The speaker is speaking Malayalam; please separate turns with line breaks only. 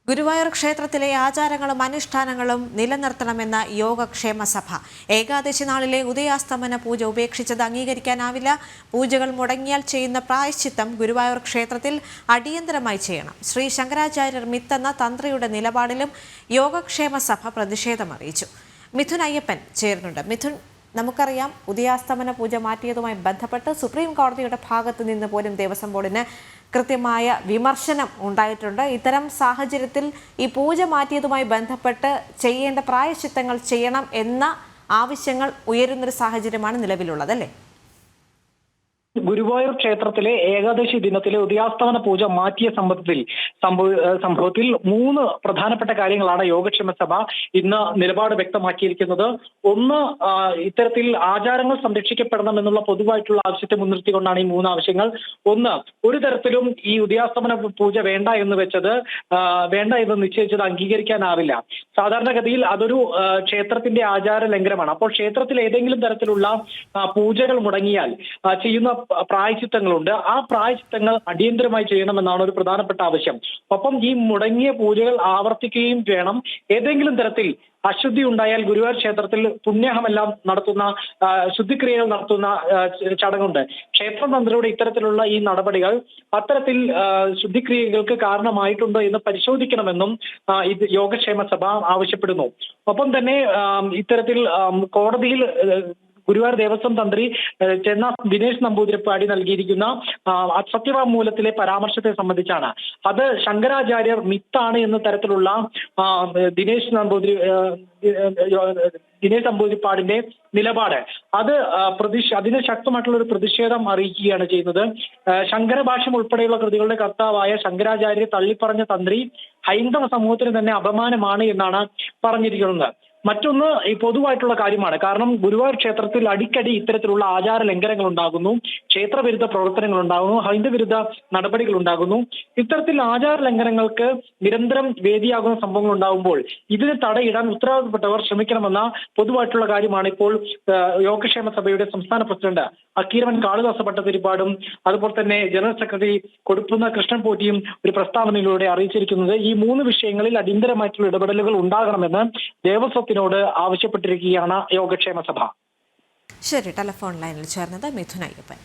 ഗുരുവായൂർ ക്ഷേത്രത്തിലെ ആചാരങ്ങളും അനുഷ്ഠാനങ്ങളും നിലനിർത്തണമെന്ന യോഗക്ഷേമ സഭ. ഏകാദശി നാളിലെ ഉദയാസ്തമന പൂജ ഉപേക്ഷിച്ചത് അംഗീകരിക്കാനാവില്ല. പൂജകൾ മുടങ്ങിയാൽ ചെയ്യുന്ന പ്രായശ്ചിത്തം ഗുരുവായൂർ ക്ഷേത്രത്തിൽ അടിയന്തരമായി ചെയ്യണം. ശ്രീ ശങ്കരാചാര്യർ മിത്തെന്ന തന്ത്രിയുടെ നിലപാടിലും യോഗക്ഷേമ സഭ പ്രതിഷേധമറിയിച്ചു. മിഥുൻ അയ്യപ്പൻ ചേരുന്നുണ്ട്. മിഥുൻ, നമുക്കറിയാം, ഉദയാസ്തമന പൂജ മാറ്റിയതുമായി ബന്ധപ്പെട്ട് സുപ്രീം കോടതിയുടെ ഭാഗത്ത് നിന്ന് പോലും ദേവസ്വം ബോർഡിന് കൃത്യമായ വിമർശനം ഉണ്ടായിട്ടുണ്ട്. ഇത്തരം സാഹചര്യത്തിൽ ഈ പൂജ മാറ്റിയതുമായി ബന്ധപ്പെട്ട് ചെയ്യേണ്ട പ്രായശ്ചിത്തങ്ങൾ ചെയ്യണം എന്ന ആവശ്യങ്ങൾ ഉയരുന്നൊരു സാഹചര്യമാണ് നിലവിലുള്ളത്, അല്ലേ?
ഗുരുവായൂർ ക്ഷേത്രത്തിലെ ഏകാദശി ദിനത്തിലെ ഉദയാസ്തമന പൂജ മാറ്റിയ സംഭവത്തിൽ 3 പ്രധാനപ്പെട്ട കാര്യങ്ങളാണ് യോഗക്ഷേമ സഭ ഇന്ന് നിലപാട് വ്യക്തമാക്കിയിരിക്കുന്നത്. ഒന്ന്, ഇത്തരത്തിൽ ആചാരങ്ങൾ സംരക്ഷിക്കപ്പെടണം എന്നുള്ള പൊതുവായിട്ടുള്ള ആവശ്യത്തെ മുൻനിർത്തിക്കൊണ്ടാണ് ഈ 3 ആവശ്യങ്ങൾ. ഒന്ന്, ഒരു തരത്തിലും ഈ ഉദയാസ്തമന പൂജ വേണ്ട എന്ന് നിശ്ചയിച്ചത് അംഗീകരിക്കാനാവില്ല. സാധാരണഗതിയിൽ അതൊരു ക്ഷേത്രത്തിന്റെ ആചാര ലംഘനമാണ്. അപ്പോൾ ക്ഷേത്രത്തിൽ ഏതെങ്കിലും തരത്തിലുള്ള പൂജകൾ മുടങ്ങിയാൽ ചെയ്യുന്ന പ്രായശ്ചിത്തങ്ങളുണ്ട്. ആ പ്രായശ്ചിത്തങ്ങൾ അടിയന്തരമായി ചെയ്യണമെന്നാണ് ഒരു പ്രധാനപ്പെട്ട ആവശ്യം. ഒപ്പം ഈ മുടങ്ങിയ പൂജകൾ ആവർത്തിക്കുകയും വേണം. ഏതെങ്കിലും തരത്തിൽ അശുദ്ധി ഉണ്ടായാൽ ഗുരുവായൂർ ക്ഷേത്രത്തിൽ പുണ്യാഹമെല്ലാം നടത്തുന്ന ശുദ്ധിക്രിയകൾ നടത്തുന്ന ചടങ്ങുണ്ട്. ക്ഷേത്രതന്ത്രിയുടെ ഇത്തരത്തിലുള്ള ഈ നടപടികൾ അത്തരത്തിൽ ശുദ്ധിക്രിയകൾക്ക് കാരണമായിട്ടുണ്ടോ എന്ന് പരിശോധിക്കണമെന്നും ഇത് യോഗക്ഷേമ സഭ ആവശ്യപ്പെടുന്നു. ഒപ്പം തന്നെ ഇത്തരത്തിൽ കോടതിയിൽ ഗുരുവായൂർ ദേവസ്വം തന്ത്രി ദിനേശ് നമ്പൂതിരിപ്പാടി നൽകിയിരിക്കുന്ന സത്യവാങ്മൂലത്തിലെ പരാമർശത്തെ സംബന്ധിച്ചാണ്. അത് ശങ്കരാചാര്യർ മിത്താണ് എന്ന തരത്തിലുള്ള ദിനേശ് നമ്പൂതിരിപ്പാടിന്റെ നിലപാട് അതിന് ശക്തമായിട്ടുള്ള ഒരു പ്രതിഷേധം അറിയിക്കുകയാണ് ചെയ്യുന്നത്. ശങ്കരഭാഷ്യം ഉൾപ്പെടെയുള്ള കൃതികളുടെ കർത്താവായ ശങ്കരാചാര്യരെ തള്ളിപ്പറഞ്ഞ തന്ത്രി ഹൈന്ദവ സമൂഹത്തിന് തന്നെ അപമാനമാണ് എന്നാണ് പറഞ്ഞിരിക്കുന്നത്. മറ്റൊന്ന് ഈ പൊതുവായിട്ടുള്ള കാര്യമാണ്. കാരണം ഗുരുവായൂർ ക്ഷേത്രത്തിൽ അടിക്കടി ഇത്തരത്തിലുള്ള ആചാര ലംഘനങ്ങൾ ഉണ്ടാകുന്നു, ക്ഷേത്രവിരുദ്ധ പ്രവർത്തനങ്ങൾ ഉണ്ടാകുന്നു, ഹൈന്ദവിരുദ്ധ നടപടികൾ ഉണ്ടാകുന്നു. ഇത്തരത്തിൽ ആചാര ലംഘനങ്ങൾക്ക് നിരന്തരം വേദിയാകുന്ന സംഭവങ്ങൾ ഉണ്ടാകുമ്പോൾ ഇതിന് തടയിടാൻ ഉത്തരവാദിത്തപ്പെട്ടവർ ശ്രമിക്കണമെന്ന പൊതുവായിട്ടുള്ള കാര്യമാണ് ഇപ്പോൾ യോഗക്ഷേമ സഭയുടെ സംസ്ഥാന പ്രസിഡന്റ് അക്കീരവൻ കാളിദാസ ഭട്ടതിരിപ്പാടും അതുപോലെ തന്നെ ജനറൽ സെക്രട്ടറി കൊടുക്കുന്ന കൃഷ്ണൻ പോറ്റിയും ഒരു പ്രസ്താവനയിലൂടെ അറിയിച്ചിരിക്കുന്നത്. ഈ 3 വിഷയങ്ങളിൽ അടിയന്തരമായിട്ടുള്ള ഇടപെടലുകൾ ഉണ്ടാകണമെന്ന് ദേവസ്വത്തിനോട് ആവശ്യപ്പെട്ടിരിക്കുകയാണ് യോഗക്ഷേമ സഭ.
ശരി, ടെലിഫോൺ ലൈനിൽ ചേർന്നത് മിഥുൻ അയ്യപ്പൻ.